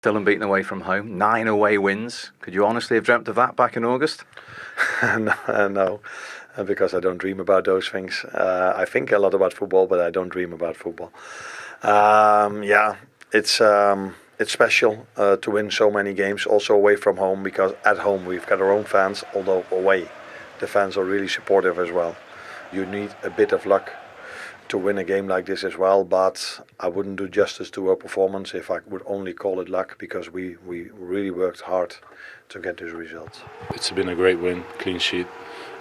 Still unbeaten away from home, 9 away wins. Could you honestly have dreamt of that back in August? No, because I don't dream about those things. I think a lot about football, but I don't dream about football. Yeah, it's special to win so many games, also away from home, because at home we've got our own fans, although away the fans are really supportive as well. You need a bit of luck to win a game like this as well, but I wouldn't do justice to our performance if I would only call it luck, because we really worked hard to get this result. It's been a great win, clean sheet,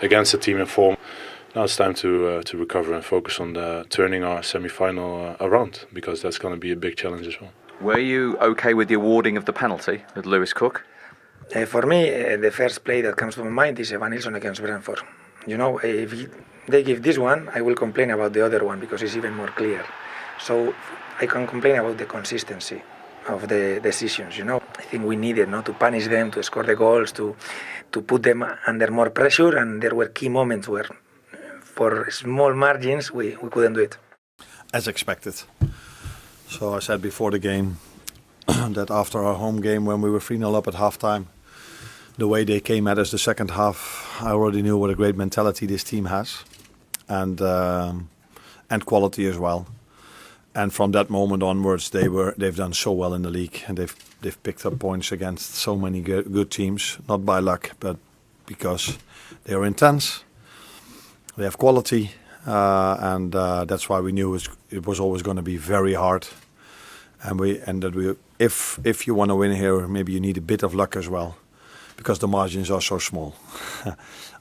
against a team in form. Now it's time to recover and focus on turning our semi-final around, because that's going to be a big challenge as well. Were you okay with the awarding of the penalty with Lewis Cook? For me, the first play that comes to my mind is Evan Nilsson against Brentford. You know, if they give this one, I will complain about the other one because it's even more clear. So I can complain about the consistency of the decisions. You know, I think we needed not to punish them, to score the goals, to put them under more pressure, and there were key moments where, for small margins, we couldn't do it. As expected. So I said before the game that after our home game, when we were 3-0 up at halftime, the way they came at us the second half, I already knew what a great mentality this team has, and quality as well. And from that moment onwards, they've done so well in the league, and they've picked up points against so many good teams, not by luck, but because they are intense, they have quality, and that's why we knew it was always going to be very hard. If you want to win here, maybe you need a bit of luck as well, because the margins are so small.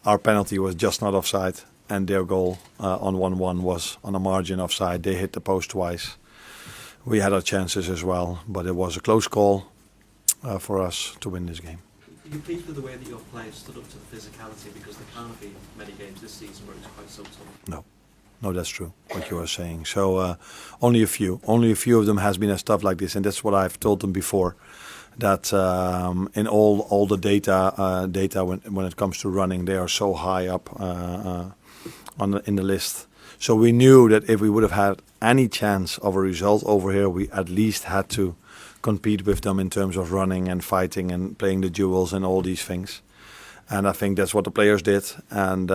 Our penalty was just not offside, and their goal on 1-1 was on a margin offside. They hit the post twice. We had our chances as well, but it was a close call for us to win this game. Are you pleased with the way that your players stood up to the physicality, because there can't be many games this season where it's quite so tough? No, that's true, what you are saying. So only a few of them has been a stuff like this, and that's what I've told them before. That in all the data when it comes to running, they are so high up in the list. So we knew that if we would have had any chance of a result over here, we at least had to compete with them in terms of running and fighting and playing the duels and all these things. And I think that's what the players did and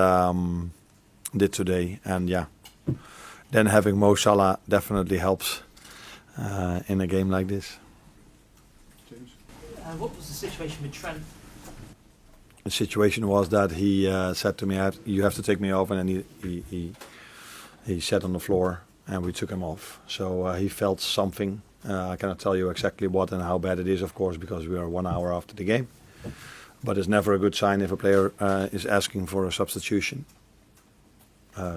did today. And yeah, then having Mo Salah definitely helps in a game like this. What was the situation with Trent? The situation was that he said to me, "You have to take me off," and then he sat on the floor, and we took him off. So he felt something. I cannot tell you exactly what and how bad it is, of course, because we are 1 hour after the game. But it's never a good sign if a player is asking for a substitution.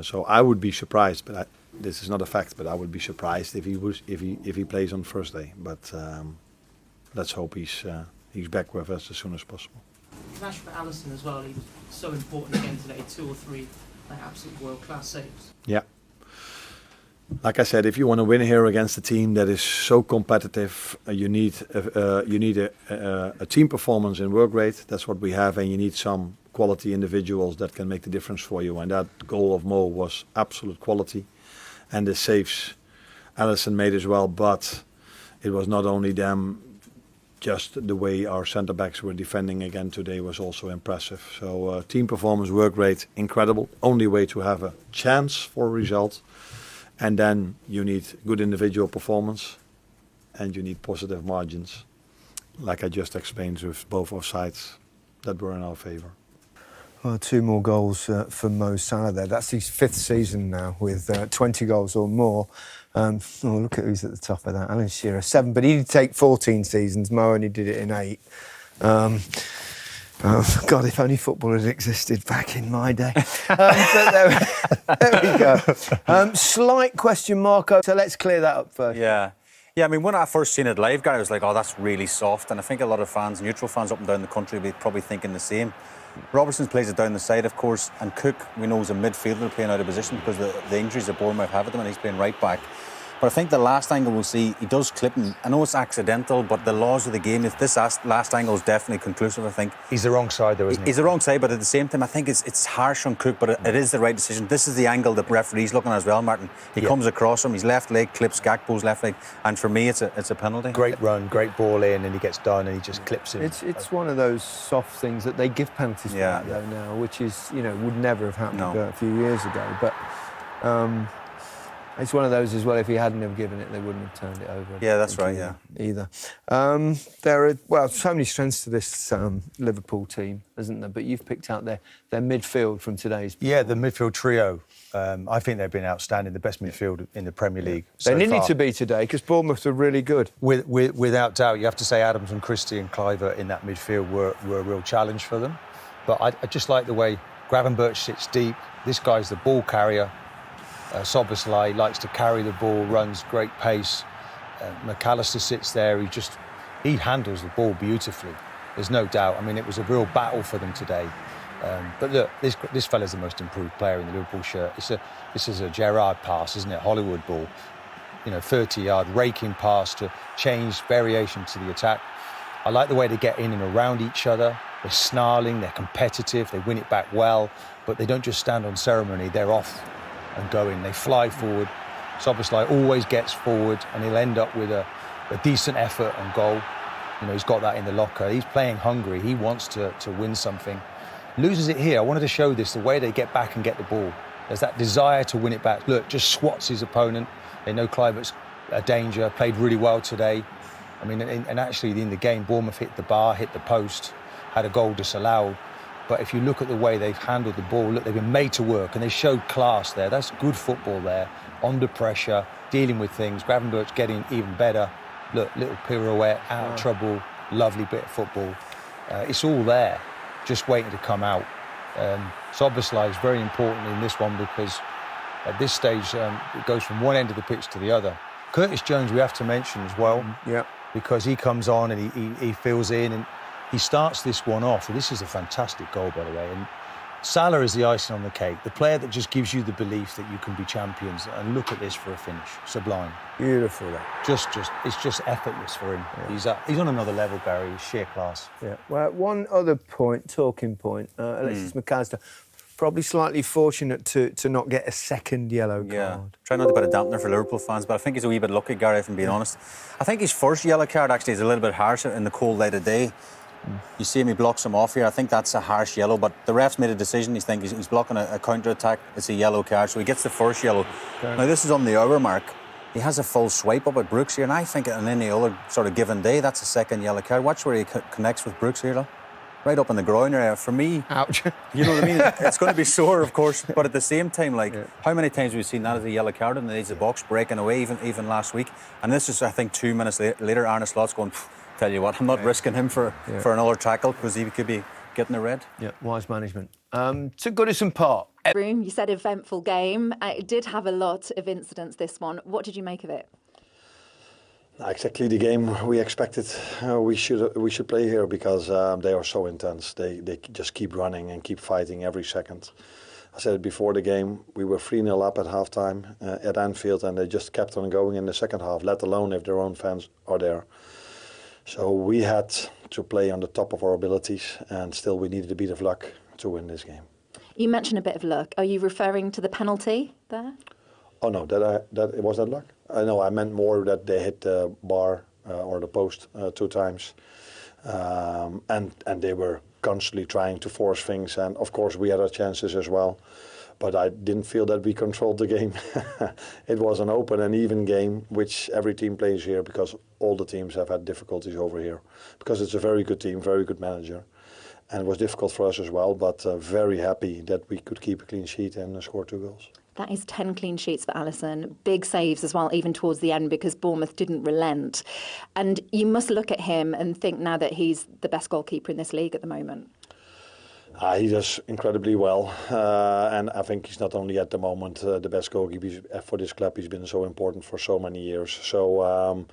So I would be surprised, but this is not a fact. But I would be surprised if he plays on Thursday. But let's hope he's back with us as soon as possible. Rashford, Alisson as well. He was so important again today. 2 or 3 absolute world-class saves. Yeah. Like I said, if you want to win here against a team that is so competitive, you need a team performance in work rate. That's what we have, and you need some quality individuals that can make the difference for you. And that goal of Mo was absolute quality, and the saves Alisson made as well. But it was not only them. Just the way our centre backs were defending again today was also impressive. So team performance, work rate, incredible. Only way to have a chance for a result. And then you need good individual performance, and you need positive margins, like I just explained with both offsides that were in our favour. Well, 2 more goals for Mo Salah there. That's his 5th season now with 20 goals or more. Look at who's at the top of that. Alan Shearer, 7, but he did take 14 seasons. Mo only did it in 8. God, if only football had existed back in my day. But there we go. Slight question, Marco. So let's clear that up first. Yeah, I mean, when I first seen it live, Gary, I was like, oh, that's really soft. And I think a lot of fans, neutral fans up and down the country, will be probably thinking the same. Robertson plays it down the side, of course, and Cook, we know, is a midfielder playing out of position because the injuries that Bournemouth have at them, and he's playing right back. But I think the last angle we'll see, he does clip him. I know it's accidental, but the laws of the game, if this last angle is definitely conclusive, I think. He's the wrong side though, isn't he? He's the wrong side, but at the same time, I think it's harsh on Cook, but it is the right decision. This is the angle the referee's looking at as well, Martin. He comes across him, his left leg clips Gakpo's left leg, and for me, it's a penalty. Great run, great ball in, and he gets done, and he just clips him. It's one of those soft things that they give penalties for that though now, which is, you know, would never have happened a few years ago. But it's one of those as well. If he hadn't have given it, they wouldn't have turned it over. Yeah, that's right. Either. There are so many strengths to this Liverpool team, isn't there? But you've picked out their midfield from today's. Yeah, the midfield trio. I think they've been outstanding, the best midfield in the Premier League. They needed to be today because Bournemouth were really good. Without doubt, you have to say Adams and Christie and Kluivert in that midfield were a real challenge for them. But I just like the way Gravenberch sits deep. This guy's the ball carrier. Szoboszlai likes to carry the ball, runs great pace. McAllister sits there. He handles the ball beautifully. There's no doubt. I mean, it was a real battle for them today. But look, this fella's the most improved player in the Liverpool shirt. This is a Gerrard pass, isn't it? Hollywood ball. You know, 30-yard raking pass to change variation to the attack. I like the way they get in and around each other. They're snarling, they're competitive, they win it back well, but they don't just stand on ceremony, they're off and going. They fly forward. Szoboszlai always gets forward and he'll end up with a decent effort on goal. You know, he's got that in the locker. He's playing hungry. He wants to win something. Loses it here. I wanted to show this, the way they get back and get the ball. There's that desire to win it back. Look, just swats his opponent. They know Kluivert's a danger, played really well today. I mean, and actually in the game, Bournemouth hit the bar, hit the post, had a goal disallowed. But if you look at the way they've handled the ball, look, they've been made to work and they showed class there. That's good football there, under pressure, dealing with things. Gravenberch getting even better. Look, little pirouette, out of trouble, lovely bit of football. It's all there, just waiting to come out. Szoboszlai is very important in this one because at this stage, it goes from one end of the pitch to the other. Curtis Jones, we have to mention as well, because he comes on and he fills in and he starts this one off. This is a fantastic goal, by the way. And Salah is the icing on the cake, the player that just gives you the belief that you can be champions. And look at this for a finish, sublime. Beautiful. That. It's just effortless for him. Yeah. He's on another level, Barry. He's sheer class. Yeah. Well, one other talking point. Alexis McAllister, probably slightly fortunate to not get a second yellow card. Yeah. Try not to put a dampener for Liverpool fans, but I think he's a wee bit lucky, Gary, if I'm being honest. I think his first yellow card actually is a little bit harsh in the cold light of day. You see him, he blocks him off here. I think that's a harsh yellow, but the ref's made a decision. He's thinking he's blocking a counter-attack. It's a yellow card, so he gets the first yellow. Okay. Now, this is on the hour mark. He has a full swipe up at Brooks here, and I think on any other sort of given day, that's a second yellow card. Watch where he connects with Brooks here, look. Right up in the groin area. For me, ouch. You know what I mean? It's going to be sore, of course, but at the same time, like, how many times have we seen that as a yellow card in the edge of the box, breaking away, even last week? And this is, I think, 2 minutes later, Arne Slot's going, tell you what, I'm not risking him for another tackle because he could be getting a red. Yeah, wise management. To Goodison Park. You said eventful game. It did have a lot of incidents, this one. What did you make of it? Exactly the game we expected. We should play here because they are so intense. They just keep running and keep fighting every second. I said it before the game, we were 3-0 up at halftime at Anfield and they just kept on going in the second half, let alone if their own fans are there. So we had to play on the top of our abilities and still we needed a bit of luck to win this game. You mentioned a bit of luck. Are you referring to the penalty there? Oh no, was that luck? No, I meant more that they hit the bar or the post 2 times, and they were constantly trying to force things. And of course, we had our chances as well, but I didn't feel that we controlled the game. It was an open and even game, which every team plays here because all the teams have had difficulties over here because it's a very good team, very good manager. And it was difficult for us as well, but very happy that we could keep a clean sheet and score 2 goals. That is 10 clean sheets for Alisson. Big saves as well, even towards the end, because Bournemouth didn't relent. And you must look at him and think now that he's the best goalkeeper in this league at the moment. He does incredibly well. And I think he's not only at the moment the best goalkeeper for this club. He's been so important for so many years. So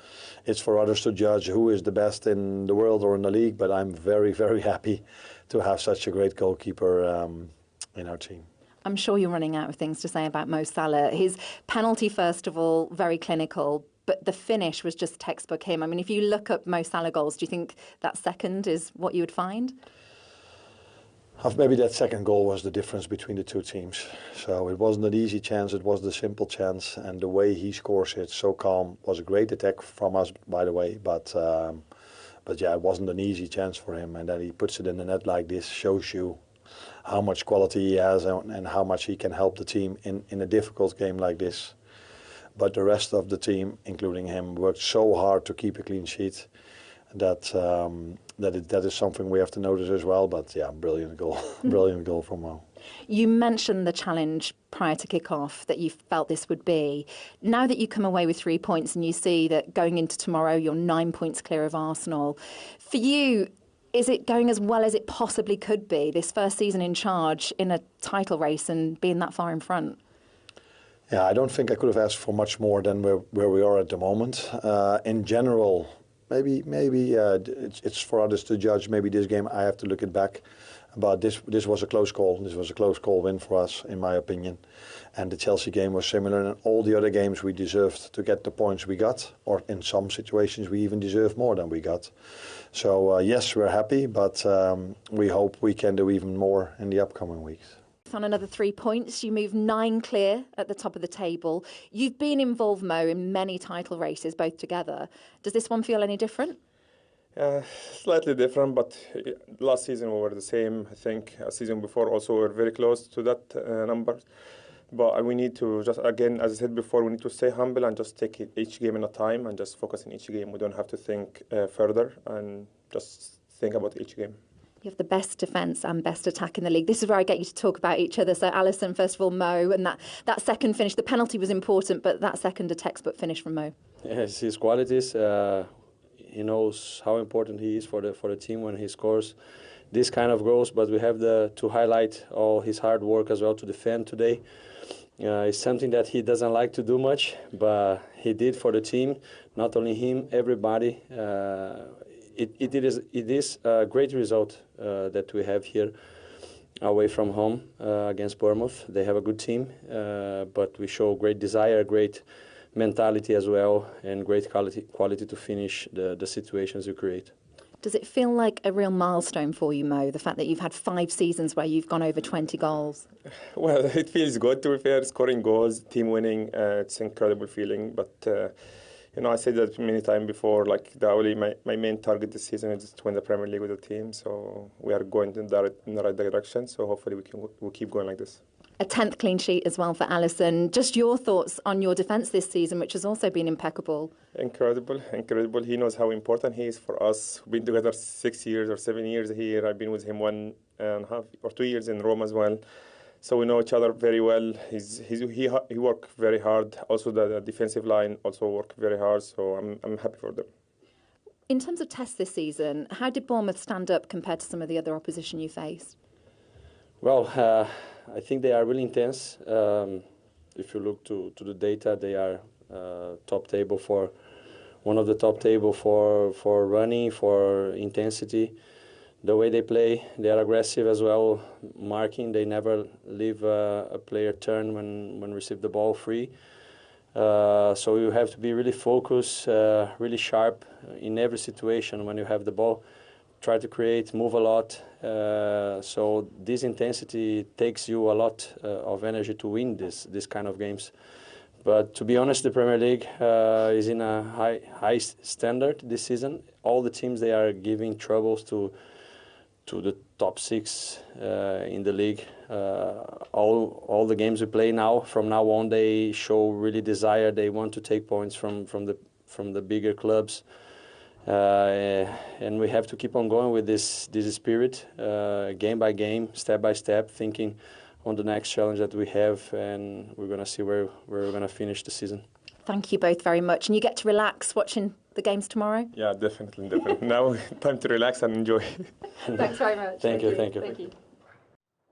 it's for others to judge who is the best in the world or in the league. But I'm very, very happy to have such a great goalkeeper in our team. I'm sure you're running out of things to say about Mo Salah. His penalty, first of all, very clinical, but the finish was just textbook him. I mean, if you look up Mo Salah goals, do you think that second is what you would find? Maybe that second goal was the difference between the two teams. So it wasn't an easy chance, it was the simple chance, and the way he scores it so calm was a great attack from us, by the way, but yeah, it wasn't an easy chance for him, and then he puts it in the net like this, shows you how much quality he has and how much he can help the team in a difficult game like this. But the rest of the team, including him, worked so hard to keep a clean sheet that is something we have to notice as well. But yeah, brilliant goal, brilliant goal from Mo. You mentioned the challenge prior to kick-off that you felt this would be. Now that you come away with 3 points and you see that going into tomorrow you're 9 points clear of Arsenal, for you, is it going as well as it possibly could be, this first season in charge in a title race and being that far in front? Yeah, I don't think I could have asked for much more than where we are at the moment. In general, maybe it's for others to judge. Maybe this game I have to look it back. But this was a close call. This was a close call win for us, in my opinion. And the Chelsea game was similar. And all the other games we deserved to get the points we got. Or in some situations we even deserve more than we got. So yes, we're happy. But we hope we can do even more in the upcoming weeks. On another 3 points, you move 9 clear at the top of the table. You've been involved, Mo, in many title races, both together. Does this one feel any different? Slightly different, but last season we were the same. I think a season before also we were very close to that number. But we need to just, again, as I said before, we need to stay humble and just take each game at a time and just focus on each game. We don't have to think further and just think about each game. You have the best defence and best attack in the league. This is where I get you to talk about each other. So, Alisson, first of all, Mo, and that second finish. The penalty was important, but that second, a textbook finish from Mo. Yes, his qualities. He knows how important he is for the team when he scores this kind of goals. But we have to highlight all his hard work as well to defend today. It's something that he doesn't like to do much, but he did for the team. Not only him, everybody. It is a great result that we have here away from home against Bournemouth. They have a good team, but we show great desire, great mentality as well, and great quality to finish the situations you create. Does it feel like a real milestone for you, Mo, the fact that you've had 5 seasons where you've gone over 20 goals? Well, it feels good, to be fair, scoring goals, team winning. It's an incredible feeling, but... I said that many times before, like my main target this season is to win the Premier League with the team. So we are going in the right direction. So hopefully we'll keep going like this. A 10th clean sheet as well for Alisson. Just your thoughts on your defence this season, which has also been impeccable. Incredible. He knows how important he is for us. We've been together 6 years or 7 years here. I've been with him 1.5 or 2 years in Rome as well. So we know each other very well. He worked very hard. Also, the defensive line also worked very hard. So I'm happy for them. In terms of tests this season, how did Bournemouth stand up compared to some of the other opposition you faced? Well, I think they are really intense. If you look to the data, they are top table for one of the top table for running, for intensity. The way they play, they are aggressive as well, marking. They never leave a player turn when receive the ball free. So you have to be really focused, really sharp in every situation when you have the ball. Try to create, move a lot. So this intensity takes you a lot of energy to win this kind of games. But to be honest, the Premier League is in a high standard this season. All the teams, they are giving troubles to the top 6 in the league. All the games we play now, from now on, they show really desire. They want to take points from the bigger clubs, and we have to keep on going with this spirit, game by game, step by step, thinking on the next challenge that we have, and we're going to see where we're going to finish the season. Thank you both very much. And you get to relax watching the games tomorrow? Yeah, definitely. Now, time to relax and enjoy. Thanks very much. Thank you.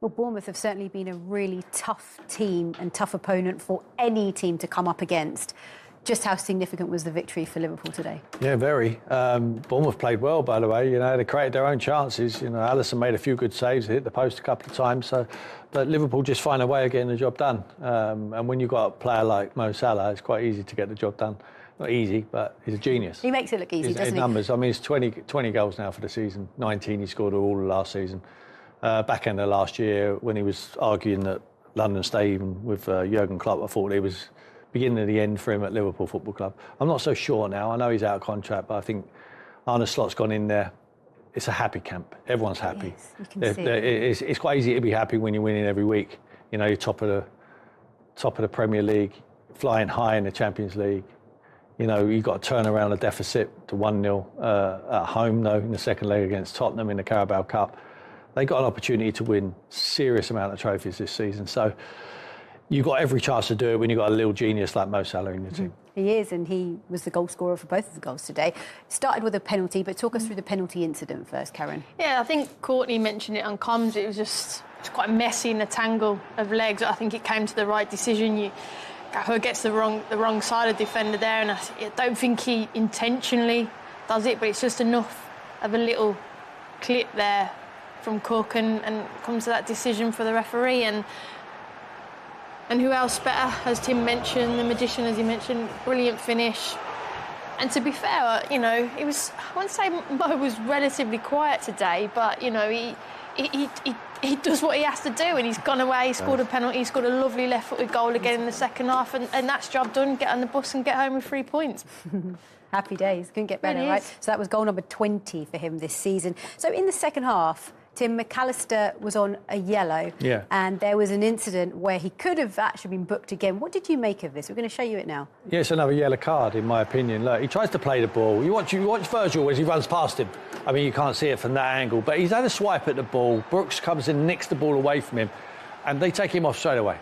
Well, Bournemouth have certainly been a really tough team and tough opponent for any team to come up against. Just how significant was the victory for Liverpool today? Yeah, very. Bournemouth played well, by the way. You know, they created their own chances. You know, Alisson made a few good saves, hit the post a couple of times. So, but Liverpool just find a way of getting the job done. And when you've got a player like Mo Salah, it's quite easy to get the job done. Not easy, but he's a genius. He makes it look easy, doesn't he? Numbers. I mean, it's 20 goals now for the season. 19 he scored all of last season. Back end of last year, when he was arguing that London stay even with Jurgen Klopp, I thought it was beginning of the end for him at Liverpool Football Club. I'm not so sure now. I know he's out of contract, but I think Arne Slot's gone in there. It's a happy camp. Everyone's happy. Yes, you can see it's quite easy to be happy when you're winning every week. You know, you're top of the Premier League, flying high in the Champions League. You know, you've got to turn around a deficit to 1-0 at home, though, in the second leg against Tottenham in the Carabao Cup. They got an opportunity to win serious amount of trophies this season. So you've got every chance to do it when you've got a little genius like Mo Salah in your team. He is, and he was the goal scorer for both of the goals today. Started with a penalty, but talk us through the penalty incident first, Karen. Yeah, I think Courtney mentioned it on comms. It was just quite messy in the tangle of legs. I think it came to the right decision. Gallagher gets the wrong side of defender there, and I don't think he intentionally does it, but it's just enough of a little clip there from Cook and comes to that decision for the referee. And who else better, as Tim mentioned, the magician, as he mentioned, brilliant finish. And to be fair, you know, it was, I wouldn't say Mo was relatively quiet today, but, you know, he does what he has to do, and he's gone away, he scored a penalty, he scored a lovely left-footed goal again in the second half, and that's job done, get on the bus and get home with 3 points. Happy days, couldn't get better, right? So that was goal number 20 for him this season. So in the second half, Tim, McAllister was on a yellow, and there was an incident where he could have actually been booked again. What did you make of this? We're going to show you it now. Yeah, it's another yellow card, in my opinion. Look, he tries to play the ball. You watch Virgil as he runs past him. I mean, you can't see it from that angle, but he's had a swipe at the ball. Brooks comes and nicks the ball away from him, and they take him off straight away.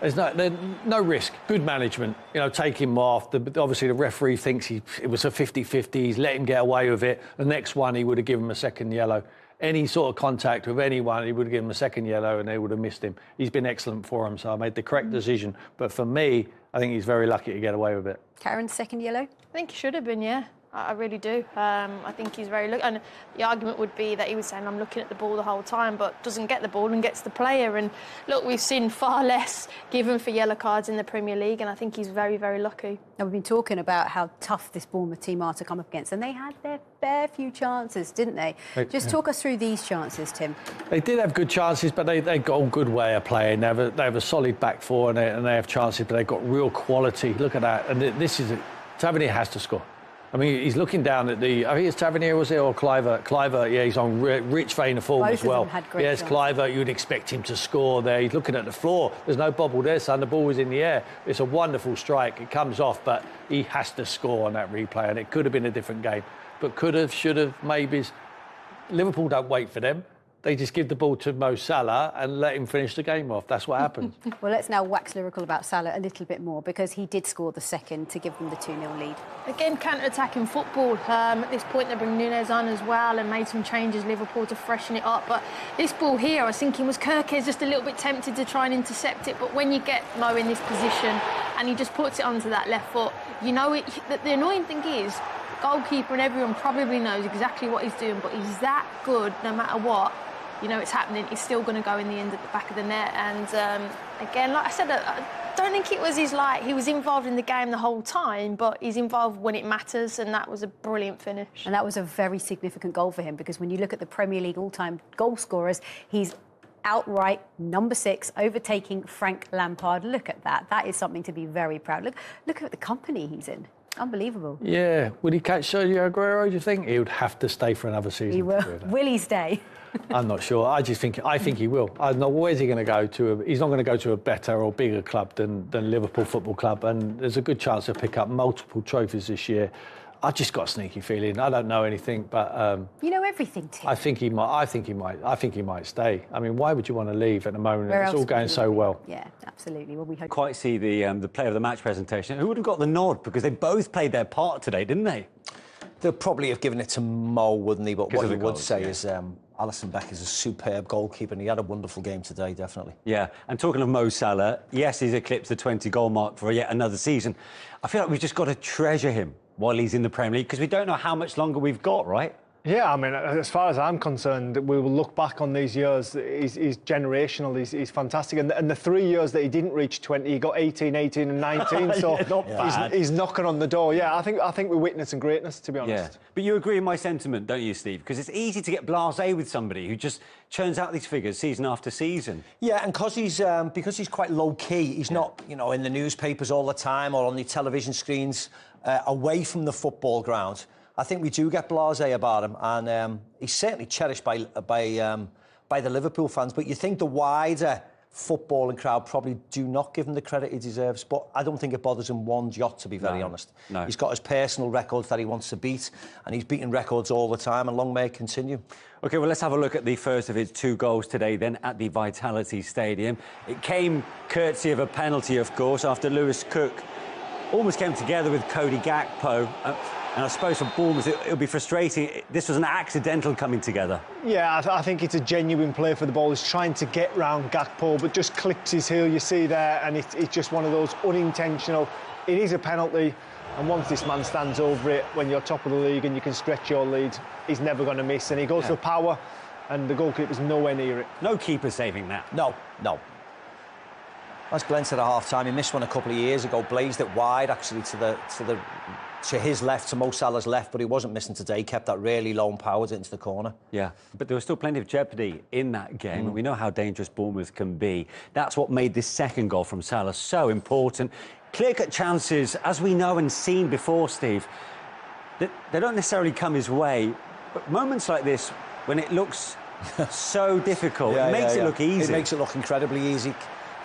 There's no risk. Good management. You know, take him off. Obviously, the referee thinks it was a 50-50. He's let him get away with it. The next one, he would have given him a second yellow. Any sort of contact with anyone, he would have given him a second yellow and they would have missed him. He's been excellent for him, so I made the correct decision. But for me, I think he's very lucky to get away with it. Karen, second yellow? I think he should have been, yeah. I really do. I think he's very lucky. And the argument would be that he was saying, I'm looking at the ball the whole time, but doesn't get the ball and gets the player. And look, we've seen far less given for yellow cards in the Premier League, and I think he's very, very lucky. Now, we've been talking about how tough this Bournemouth team are to come up against, and they had their fair few chances, didn't they? Just talk us through these chances, Tim. They did have good chances, but they got a good way of playing. They have a solid back four, and they have chances, but they've got real quality. Look at that. And this is Tavernier has to score. I mean, he's looking down at I think it's Tavernier, was it, or Cliver? Cliver, yeah, he's on rich vein of form Both as well. of them had great yes, shots. Cliver, you'd expect him to score there. He's looking at the floor. There's no bobble there, son. The ball was in the air. It's a wonderful strike. It comes off, but he has to score on that replay, and it could have been a different game. But could have, should have, maybes. Liverpool don't wait for them. They just give the ball to Mo Salah and let him finish the game off. That's what happens. Well, let's now wax lyrical about Salah a little bit more, because he did score the second to give them the 2-0 lead. Again, counter-attacking football. At this point, they bring Núñez on as well and made some changes, Liverpool, to freshen it up. But this ball here, I was thinking, was Kirkes just a little bit tempted to try and intercept it? But when you get Mo in this position and he just puts it onto that left foot, you know, the annoying thing is, goalkeeper and everyone probably knows exactly what he's doing, but he's that good no matter what. You know it's happening, he's still going to go in the end at the back of the net. And again, like I said, I don't think it was he was involved in the game the whole time, but he's involved when it matters, and that was a brilliant finish. And that was a very significant goal for him, because when you look at the Premier League all-time goal scorers, he's outright number 6, overtaking Frank Lampard. Look at that. That is something to be very proud. Look at the company he's in. Unbelievable. Yeah. Would he catch Sergio Aguero, do you think? He would have to stay for another season. He will. Will he stay? I'm not sure. I think he will. I don't know, where's he going to go to? He's not going to go to a better or bigger club than Liverpool Football Club, and there's a good chance he'll pick up multiple trophies this year. I just got a sneaky feeling. I don't know anything, but you know everything, Tim. I think he might stay. I mean, why would you want to leave at the moment? Where It's else all going so well. Yeah, absolutely. Well, we hope. Quite see the player of the match presentation. Who would have got the nod? Because they both played their part today, didn't they? They'll probably have given it to Mo, wouldn't they? But what you would say is Alisson Becker's a superb goalkeeper, and he had a wonderful game today, definitely. Yeah, and talking of Mo Salah, yes, he's eclipsed the 20-goal mark for yet another season. I feel like we've just got to treasure him while he's in the Premier League, because we don't know how much longer we've got, right? Yeah, I mean, as far as I'm concerned, we will look back on these years. He's generational. He's fantastic. And the 3 years that he didn't reach 20, he got 18, 18 and 19. So he's knocking on the door. Yeah, I think we're witnessing greatness, to be honest. Yeah. But you agree with my sentiment, don't you, Steve? Because it's easy to get blasé with somebody who just churns out these figures season after season. Yeah, and because he's quite low-key, he's not, you know, in the newspapers all the time or on the television screens away from the football ground. I think we do get blasé about him, and he's certainly cherished by the Liverpool fans. But you think the wider footballing crowd probably do not give him the credit he deserves. But I don't think it bothers him one jot, to be very honest. No. He's got his personal records that he wants to beat, and he's beating records all the time, and long may it continue. OK, well, let's have a look at the first of his 2 goals today, then, at the Vitality Stadium. It came courtesy of a penalty, of course, after Lewis Cook almost came together with Cody Gakpo. And I suppose for Bournemouth, it'll be frustrating. This was an accidental coming together. Yeah, I think it's a genuine play for the ball. He's trying to get round Gakpo, but just clips his heel, you see there, and it's just one of those unintentional. It is a penalty, and once this man stands over it, when you're top of the league and you can stretch your lead, he's never going to miss. And he goes for power, and the goalkeeper's nowhere near it. No keeper saving that. No. As Glenn said at half-time, he missed one a couple of years ago, blazed it wide, actually, to his left, to Mo Salah's left, but he wasn't missing today. He kept that really low and powered into the corner. Yeah, but there was still plenty of jeopardy in that game, and we know how dangerous Bournemouth can be. That's what made this second goal from Salah so important. Clear-cut chances, as we know and seen before, Steve, they don't necessarily come his way, but moments like this, when it looks so difficult, it makes it look easy. It makes it look incredibly easy.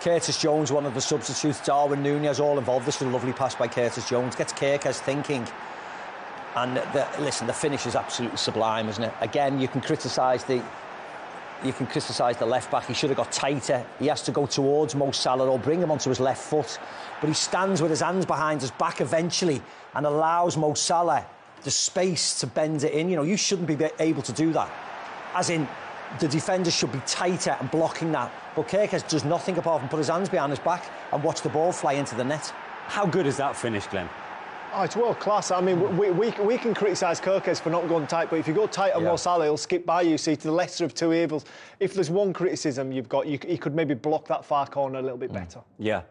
Curtis Jones, one of the substitutes, Darwin Núñez, all involved. This was a lovely pass by Curtis Jones. Gets Kerkez thinking. And the finish is absolutely sublime, isn't it? Again, you can criticise the left back. He should have got tighter. He has to go towards Mo Salah or bring him onto his left foot. But he stands with his hands behind his back eventually and allows Mo Salah the space to bend it in. You know, you shouldn't be able to do that. As in, the defenders should be tighter and blocking that. But Kerkez does nothing apart from put his hands behind his back and watch the ball fly into the net. How good is that finish, Glenn? Oh, it's world class. I mean, we can criticise Kerkez for not going tight, but if you go tight on Mo Salah, he'll skip by you. See, to the lesser of two evils. If there's one criticism you've got, he could maybe block that far corner a little bit better. Yeah.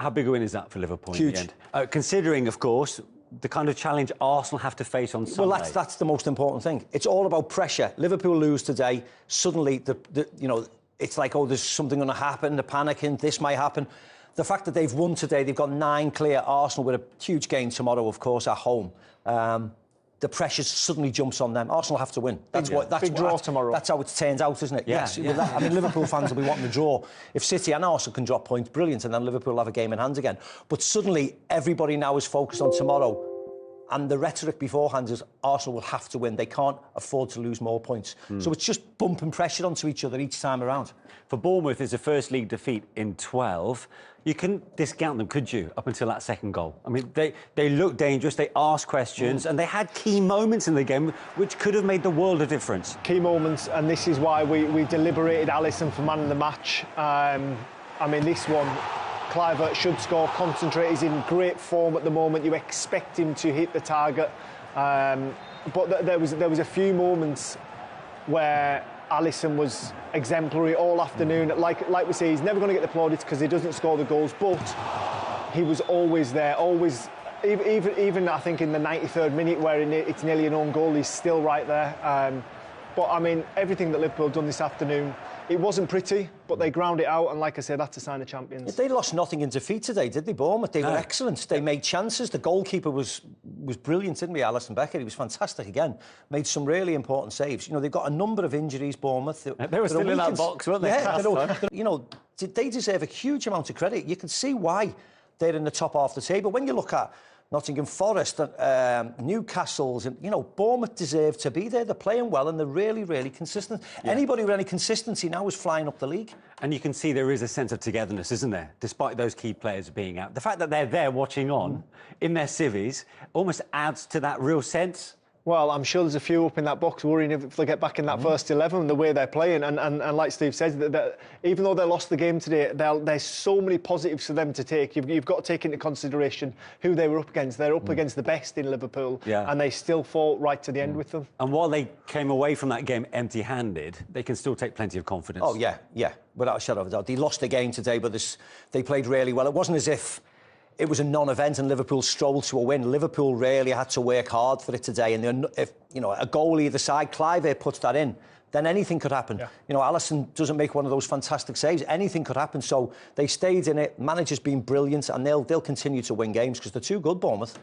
How big a win is that for Liverpool Huge. in the end? Considering, of course, the kind of challenge Arsenal have to face on Sunday. Well, that's the most important thing. It's all about pressure. Liverpool lose today. Suddenly, it's like, oh, there's something going to happen. They're panicking. This might happen. The fact that they've won today, they've got 9 clear. Arsenal with a huge game tomorrow, of course, at home. The pressure suddenly jumps on them. Arsenal have to win. Big draw tomorrow. That's how it turns out, isn't it? Yeah, yes. Yeah. I mean, Liverpool fans will be wanting to draw. If City and Arsenal can drop points, brilliant, and then Liverpool will have a game in hand again. But suddenly, everybody now is focused on tomorrow. And the rhetoric beforehand is Arsenal will have to win. They can't afford to lose more points. So it's just bumping pressure onto each other each time around. For Bournemouth, it's a first league defeat in 12. You couldn't discount them, could you, up until that second goal? I mean, they looked dangerous, they asked questions, and they had key moments in the game which could have made the world of difference. Key moments, and this is why we deliberated Alisson for man of the match. I mean, this one, Kluivert should score, concentrate. He's in great form at the moment. You expect him to hit the target. But there was a few moments where Alisson was exemplary all afternoon. Like we say, he's never going to get the plaudits because he doesn't score the goals, but he was always there, always. Even I think in the 93rd minute where it's nearly an own goal, he's still right there. But I mean, everything that Liverpool done this afternoon, it wasn't pretty, but they ground it out, and like I said, that's a sign of champions. They lost nothing in defeat today, did they, Bournemouth? They were excellent. They made chances. The goalkeeper was brilliant, didn't we, Alisson Becker? He was fantastic again. Made some really important saves. You know, they've got a number of injuries, Bournemouth. They were still in that box, weren't they? Yeah, you know, they deserve a huge amount of credit. You can see why they're in the top half of the table. When you look at Nottingham Forest, Newcastle's, and Bournemouth deserve to be there. They're playing well and they're really, really consistent. Yeah. Anybody with any consistency now is flying up the league. And you can see there is a sense of togetherness, isn't there? Despite those key players being out, the fact that they're there watching on in their civvies almost adds to that real sense. Well, I'm sure there's a few up in that box worrying if they get back in that first 11, the way they're playing. And like Steve says, that even though they lost the game today, there's so many positives for them to take. You've got to take into consideration who they were up against. They're up against the best in Liverpool, and they still fought right to the end with them. And while they came away from that game empty-handed, they can still take plenty of confidence. Oh, yeah, without a shadow of a doubt. They lost the game today, but they played really well. It wasn't as if it was a non-event and Liverpool strolled to a win. Liverpool really had to work hard for it today. And if a goal either side, Clive puts that in, then anything could happen. Yeah. Alisson doesn't make one of those fantastic saves. Anything could happen. So they stayed in it. Manager's been brilliant, and they'll continue to win games because they're too good, Bournemouth.